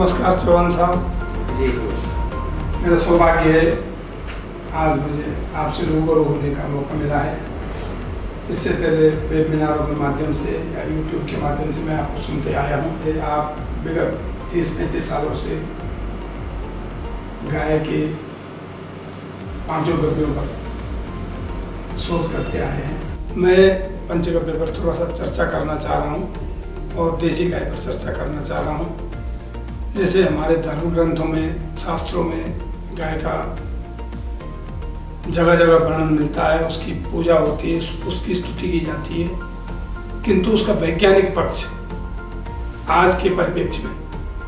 नमस्कार चौहान साहब जी। मेरा सौभाग्य है आज मुझे आपसे रूबरू होने का मौका मिला है। इससे पहले वेबिनारों के माध्यम से या यूट्यूब के माध्यम से मैं आपको सुनते आया हूँ कि आप विगत 30-35 सालों से गाय के पांचों गव्यों पर शोध करते आए हैं। मैं पंचगव्य पर थोड़ा सा चर्चा करना चाह रहा हूँ और देसी गाय पर चर्चा करना चाह रहा हूँ। जैसे हमारे धर्म ग्रंथों में, शास्त्रों में गाय का जगह जगह वर्णन मिलता है, उसकी पूजा होती है, उसकी स्तुति की जाती है, किंतु उसका वैज्ञानिक पक्ष आज के परिप्रेक्ष्य में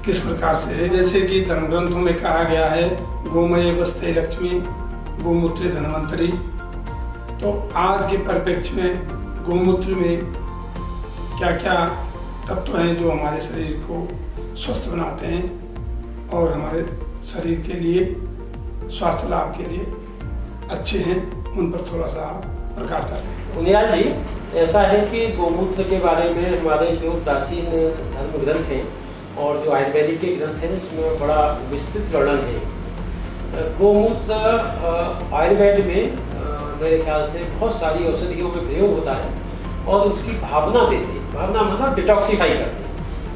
किस प्रकार से है। जैसे कि धर्म ग्रंथों में कहा गया है गोमय वस्ते लक्ष्मी गोमूत्रे धनवंतरी। तो आज के परिप्रेक्ष्य में गोमूत्र में क्या क्या तत्व हैं जो हमारे शरीर को स्वस्थ बनाते हैं और हमारे शरीर के लिए, स्वास्थ्य लाभ के लिए अच्छे हैं, उन पर थोड़ा सा प्रकाश डालें। उनियाल जी, ऐसा है कि गोमूत्र के बारे में हमारे जो प्राचीन धर्म ग्रंथ हैं और जो आयुर्वेदिक के ग्रंथ हैं उसमें बड़ा विस्तृत वर्णन है। गोमूत्र आयुर्वेद में मेरे ख्याल से बहुत सारी औषधियों में प्रयोग होता है और उसकी भावना देते हैं। भावना मतलब डिटॉक्सीफाई करते हैं।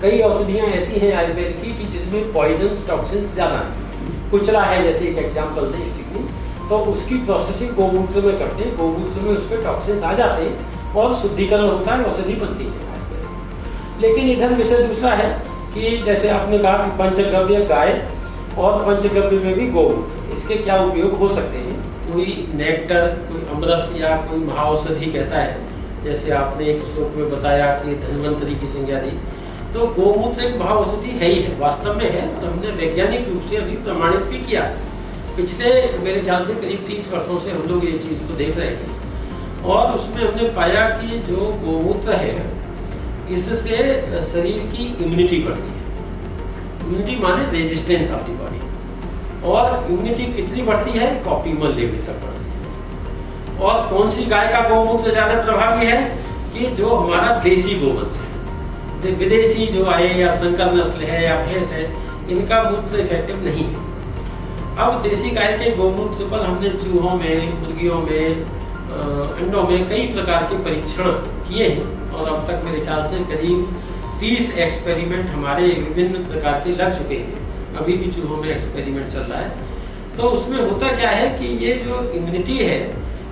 कई औषधियाँ ऐसी हैं आयुर्वेद की कि जिनमें पॉइजन्स, टॉक्सिन्स ज़्यादा हैं। कुचला है जैसे एक एग्जाम्पल दें स्टिकनी, तो उसकी प्रोसेसिंग गोमूत्र में करते हैं। गोमूत्र में उसके टॉक्सिन्स आ जाते हैं और शुद्धिकरण होता है, औषधि बनती है। लेकिन इधर विषय दूसरा है कि जैसे आपने कहा कि पंचगव्य गाय और पंचगव्य में भी गोमूत्र, इसके क्या उपयोग हो सकते हैं। कोई नेक्टर, कोई अमृत या कोई महाऔषधि कहता है, जैसे आपने एक श्लोक में बताया कि धन्वंतरी की संज्ञा दी, तो गोमूत्र एक महाऔषधि है ही है, वास्तव में है। तो हमने वैज्ञानिक रूप से अभी प्रमाणित भी किया। पिछले मेरे ख्याल से करीब 30 वर्षों से हम लोग ये चीज़ को देख रहे हैं और उसमें हमने पाया कि जो गोमूत्र है इससे शरीर की इम्यूनिटी बढ़ती है। इम्यूनिटी माने रेजिस्टेंस ऑफ द बॉडी, और इम्यूनिटी कितनी बढ़ती है, ऑप्टिमल लेवल तक बढ़ती है। और कौन सी गाय का गोमूत्र ज़्यादा प्रभावी है कि जो हमारा देसी गोवंश है। विदेशी जो आए या संकर नस्ल है या भैंस है, इनका मूत्र इफेक्टिव नहीं है। अब देसी गाय के गोमूत्र पर हमने चूहों में, मुर्गियों में, अंडों में कई प्रकार के परीक्षण किए हैं और अब तक मेरे ख्याल से करीब 30 एक्सपेरिमेंट हमारे विभिन्न प्रकार के लग चुके हैं। अभी भी चूहों में एक्सपेरिमेंट चल रहा है। तो उसमें होता क्या है कि ये जो इम्यूनिटी है,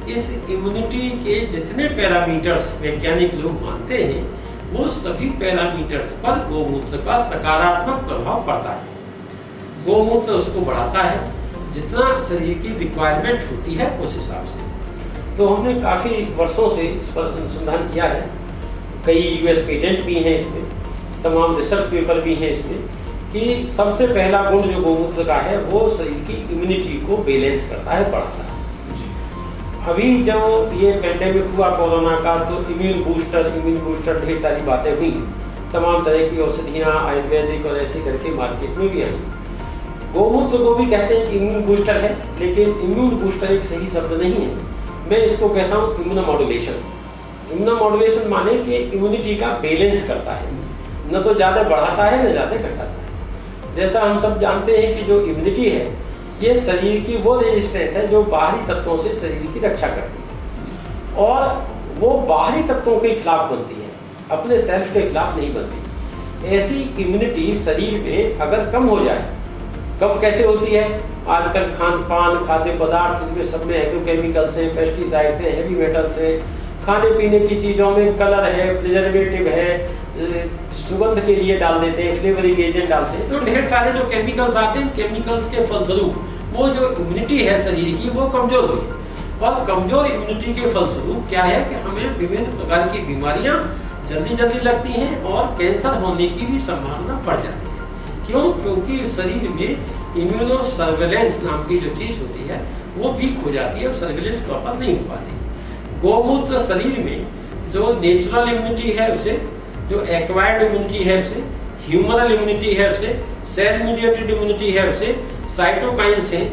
इस इम्यूनिटी के जितने पैरामीटर्स वैज्ञानिक लोग मानते हैं, वो सभी पैरामीटर्स पर गोमूत्र का सकारात्मक प्रभाव पड़ता है। गोमूत्र उसको बढ़ाता है जितना शरीर की रिक्वायरमेंट होती है उस हिसाब से। तो हमने काफ़ी वर्षों से इस पर अनुसंधान किया है। कई यूएस पेटेंट भी हैं इसमें, तमाम रिसर्च पेपर भी हैं इसमें, कि सबसे पहला गुण जो गोमूत्र का है वो शरीर की इम्यूनिटी को बैलेंस करता है, बढ़ाता है। अभी जब ये पेंडेमिक हुआ कोरोना का, तो इम्यून बूस्टर ढेर सारी बातें हुई, तमाम तरह की औषधियाँ आयुर्वेदिक और ऐसे करके मार्केट में भी आई। गोमूत्र को भी कहते हैं कि इम्यून बूस्टर है, लेकिन इम्यून बूस्टर एक सही शब्द नहीं है। मैं इसको कहता हूँ इम्यूनोमॉड्यूलेशन। इम्यूनोमॉड्यूलेशन माने कि इम्यूनिटी का बैलेंस करता है, न तो ज़्यादा बढ़ाता है न ज़्यादा घटाता है। जैसा हम सब जानते हैं कि जो इम्यूनिटी है ये शरीर की वो रेजिस्टेंस है जो बाहरी तत्वों से शरीर की रक्षा करती है और वो बाहरी तत्वों के खिलाफ बनती है, अपने सेल्फ के खिलाफ नहीं बनती। ऐसी इम्यूनिटी शरीर में अगर कम हो जाए, कम कैसे होती है, आजकल खान पान, खाद्य पदार्थ, इनमें सब में एग्रोकेमिकल्स हैं, पेस्टिसाइड्स हैं, हैवी मेटल्स हैं, खाने पीने की चीज़ों में कलर है, प्रिजर्वेटिव है, सुगंध के लिए डाल देते हैं, फ्लेवरिंग एजेंट डालते हैं, तो ढेर सारे जो केमिकल्स आते हैं, केमिकल्स के फलस्वरूप वो जो इम्यूनिटी है शरीर की वो कमजोर हुई। और कमजोर इम्यूनिटी के फलस्वरूप क्या है कि हमें विभिन्न प्रकार की बीमारियां जल्दी लगती हैं और कैंसर होने की भी संभावना बढ़ जाती है। क्यों? क्योंकि शरीर में इम्यूनो सर्वेलेंस नाम की जो चीज़ होती है वो वीक हो जाती है और सर्वेलेंस प्रॉपर नहीं हो पाती। गोमूत्र शरीर में जो नेचुरल इम्यूनिटी है उसे, जो एक्वायर्ड इम्यूनिटी है उसे, ह्यूमरल इम्यूनिटी है उसे, सेल मीडिएटेड इम्यूनिटी है उसे, साइटोकाइंस हैं,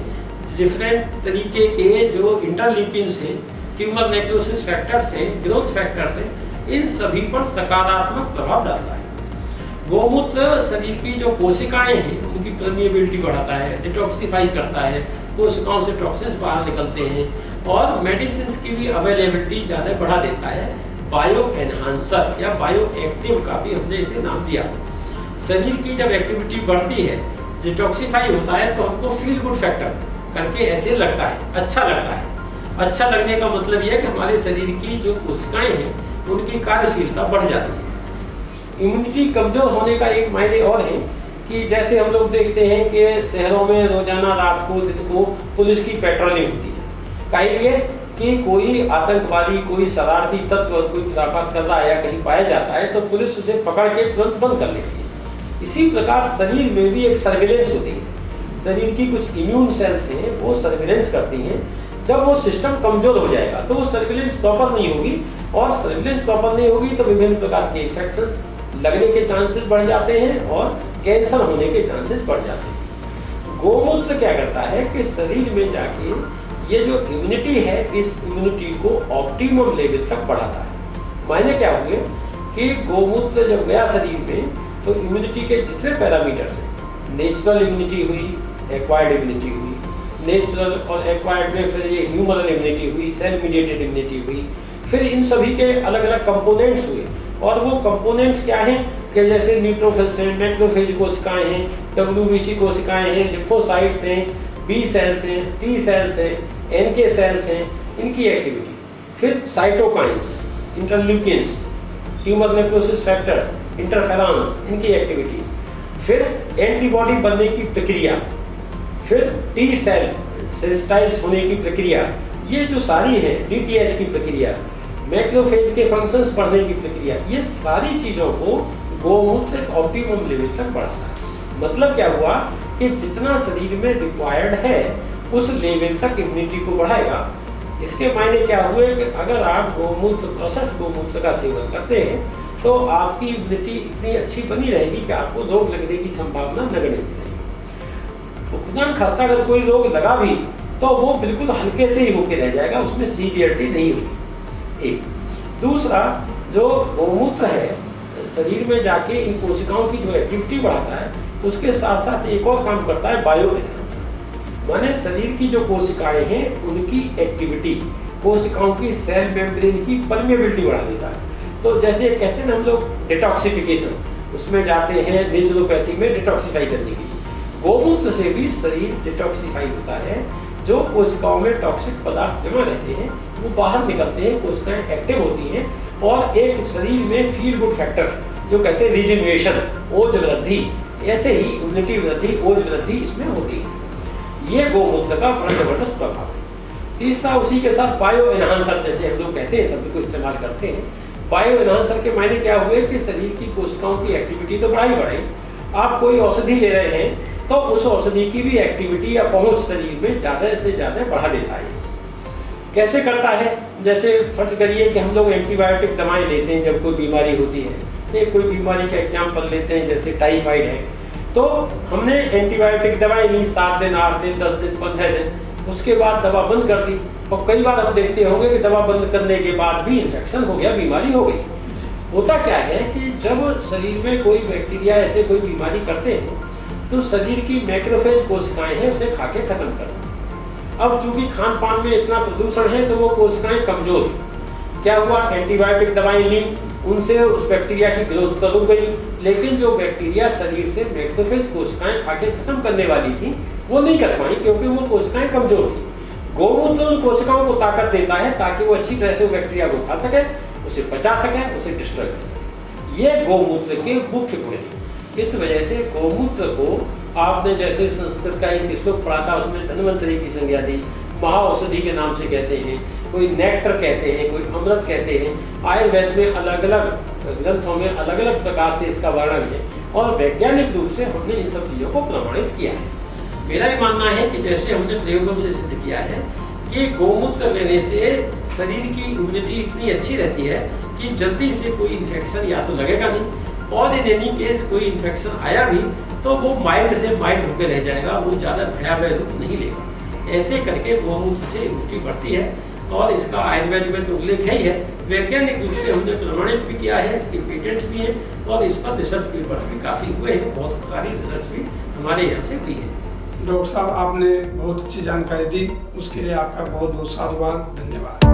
डिफरेंट तरीके के जो इंटरल्यूकिन्स हैं, ट्यूमर नेक्रोसिस फैक्टर्स हैं, ग्रोथ फैक्टर्स हैं, इन सभी पर सकारात्मक प्रभाव डालता है। गौमूत्र शरीर की जो कोशिकाएं हैं उनकी परमिएबिलिटी बढ़ाता है, डिटॉक्सिफाई करता है, कोशिकाओं से टॉक्सिन्स बाहर निकलते हैं और मेडिसिन की भी अवेलेबिलिटी ज़्यादा बढ़ा देता है। बायो एनहांसर या बायो एक्टिव का भी हमने इसे नाम दिया। शरीर की जब एक्टिविटी बढ़ती है, डिटॉक्सिफाई होता है, तो हमको फील गुड फैक्टर करके ऐसे लगता है, अच्छा लगता है। अच्छा लगने का मतलब यह है कि हमारे शरीर की जो कोशिकाएं हैं उनकी कार्यशीलता बढ़ जाती है। इम्यूनिटी कमजोर होने का एक मायने और है कि जैसे हम लोग देखते हैं कि शहरों में रोजाना रात को दिन को पुलिस की पेट्रोलिंग होती है, काहे लिए कि कोई आतंकवादी, कोई शरारती तत्व कोई खुराफात कर रहा है या कहीं पाया जाता है तो पुलिस उसे पकड़ के तुरंत बंद कर लेती है। इसी प्रकार शरीर में भी एक सर्विलेंस होती है। शरीर की कुछ इम्यून सेल्स हैं वो सर्विलेंस करती हैं। जब वो सिस्टम कमजोर हो जाएगा तो वो सर्विलेंस प्रॉपर नहीं होगी, और सर्विलेंस प्रॉपर नहीं होगी तो विभिन्न प्रकार के इन्फेक्शंस लगने के चांसेस बढ़ जाते हैं और कैंसर होने के चांसेस बढ़ जाते हैं। गौमूत्र क्या करता है कि शरीर में जाके ये जो इम्यूनिटी है इस इम्यूनिटी को ऑप्टिमम लेवल तक बढ़ाता है। मायने क्या हुए कि गौमूत्र जब गया शरीर में तो इम्यूनिटी के जितने पैरामीटर्स हैं, नेचुरल इम्यूनिटी हुई, एक्वायर्ड इम्यूनिटी हुई, नेचुरल और एक्वायर्ड में फिर ये ह्यूमरल इम्यूनिटी हुई, सेल मीडिएटेड इम्यूनिटी हुई, फिर इन सभी के अलग अलग कंपोनेंट्स हुए। और वो कंपोनेंट्स क्या हैं कि जैसे न्यूट्रोफिल्स हैं, मैक्रोफेज कोशिकाएं हैं, डब्ल्यूबीसी कोशिकाएं हैं, लिम्फोसाइट्स हैं, बी सेल्स हैं, टी सेल्स हैं, एनके सेल्स हैं, इनकी एक्टिविटी, फिर cytokines, interleukins, tumour necrosis factors, interferons, इनकी एक्टिविटी, फिर एंटीबॉडी बनने की प्रक्रिया, फिर टी सेल सेंसिटाइज होने की प्रक्रिया, ये जो सारी है, डीटीएच की प्रक्रिया, मैक्रोफेज के फंक्शंस बढ़ने की प्रक्रिया, ये सारी चीज़ों को गौमूत्र ऑप्टिमम लेवल तक बढ़ाता है। मतलब क्या हुआ कि जितना शरीर में रिक्वायर्ड है उस लेवल तक इम्यूनिटी को बढ़ाएगा। इसके मायने क्या हुए कि अगर आप गौमूत्र, प्रोसेस्ड गौमूत्र का सेवन करते हैं तो आपकी इम्यूनिटी इतनी अच्छी बनी रहेगी कि आपको रोग लगने की संभावना नगण्य रहेगी। खुदा खस्ता अगर कोई रोग लगा भी तो वो बिल्कुल हल्के से ही होके रह जाएगा, उसमें सीवियरिटी नहीं होगी। एक दूसरा, जो गौमूत्र है शरीर में जाके इन कोशिकाओं की जो एक्टिविटी बढ़ाता है उसके साथ साथ एक और काम करता है, बायो एनहांसर। माने शरीर की जो कोशिकाएं हैं उनकी एक्टिविटी, कोशिकाओं की सेल मेम्ब्रेन की परमेबिलिटी बढ़ा देता है। तो जैसे कहते हैं ना हम लोग डिटॉक्सिफिकेशन, उसमें जाते हैं नेचुरोपैथी में डिटॉक्सिफाई करने के लिए। गौमूत्र से भी शरीर डिटॉक्सिफाई होता है। जो कोशिकाओं में टॉक्सिक पदार्थ जमा रहते हैं वो बाहर निकलते हैं, कोशिकाएं एक्टिव होती हैं और एक शरीर में फील गुड फैक्टर जो कहते हैं रिजेन्युएशन, ओज वृद्धि, ऐसे ही इम्यूनिटी वृद्धि, ओज वृद्धि इसमें होती है। ये गौमूत्र का बड़ा जबरदस्त प्रभाव है। तीसरा, उसी के साथ बायो एनहांसर, जैसे हम लोग कहते हैं, शब्द को इस्तेमाल करते हैं। बायो एनहांसर के मायने क्या हुए कि शरीर की कोशिकाओं की एक्टिविटी तो बढ़ाई, आप कोई औषधि ले रहे हैं तो उस औषधि की भी एक्टिविटी या पहुंच शरीर में ज़्यादा से ज़्यादा बढ़ा देता है। कैसे करता है? जैसे फर्ज करिए कि हम लोग एंटीबायोटिक दवाएं लेते हैं जब कोई बीमारी होती है। एक कोई बीमारी का एग्जाम्पल लेते हैं, जैसे टाइफाइड है, तो हमने एंटीबायोटिक दवाएं ली 7 दिन, 8 दिन, 10 दिन, 15 दिन, उसके बाद दवा बंद कर दी। और कई बार हम देखते होंगे कि दवा बंद करने के बाद भी इन्फेक्शन हो गया, बीमारी हो गई। होता क्या है कि जब शरीर में कोई बैक्टीरिया ऐसे कोई बीमारी करते हैं तो शरीर की मैक्रोफेज कोशिकाएं हैं उसे खा के खत्म कर दें। अब चूंकि खान पान में इतना प्रदूषण है तो वो कोशिकाएं कमजोर हैं। क्या हुआ? एंटीबायोटिक दवाएं ली, उनसे उस बैक्टीरिया की ग्रोथ तो रुक गई, लेकिन जो बैक्टीरिया शरीर से मैक्रोफेज कोशिकाएं खा के खत्म करने वाली थी वो नहीं कर पाई क्योंकि वो कोशिकाएं कमजोर थी। गौमूत्र उन कोशिकाओं को ताकत देता है ताकि वो अच्छी तरह से बैक्टीरिया को खा सके, उसे पचा सके, उसे डिस्ट्रॉय कर सके। ये गौमूत्र के मुख्य गुण हैं। इस वजह से गौमूत्र को आपने जैसे संस्कृत का एक श्लोक पढ़ा था, उसमें धन्वंतरी की संज्ञा दी, महाऔषधि के नाम से कहते हैं, कोई नेक्टर कहते हैं, कोई अमृत कहते हैं। आयुर्वेद में अलग अलग ग्रंथों में अलग अलग प्रकार से इसका वर्णन है और वैज्ञानिक रूप से हमने इन सब चीज़ों को प्रमाणित किया है। मेरा ये मानना है कि जैसे हमने प्रयोगों से सिद्ध किया है कि गौमूत्र लेने से शरीर की इम्यूनिटी इतनी अच्छी रहती है कि जल्दी से कोई इन्फेक्शन या तो लगेगा नहीं, और इन एनी केस कोई इन्फेक्शन आया भी तो वो माइल्ड से माइल्ड होकर रह जाएगा, वो ज़्यादा भयावह रूप नहीं लेगा। ऐसे करके गौमूत्र से इम्यूनिटी बढ़ती है और इसका आयुर्वेद में तो उल्लेख है ही है, वैज्ञानिक रूप से हमने प्रमाणित भी किया है, इसके पेटेंट्स भी हैं और इस पर रिसर्च पेपर्स भी काफ़ी हुए हैं, बहुत सारी रिसर्च भी हमारे यहाँ से हुई है। डॉक्टर साहब, आपने बहुत अच्छी जानकारी दी, उसके लिए आपका बहुत बहुत साधुवाद, धन्यवाद।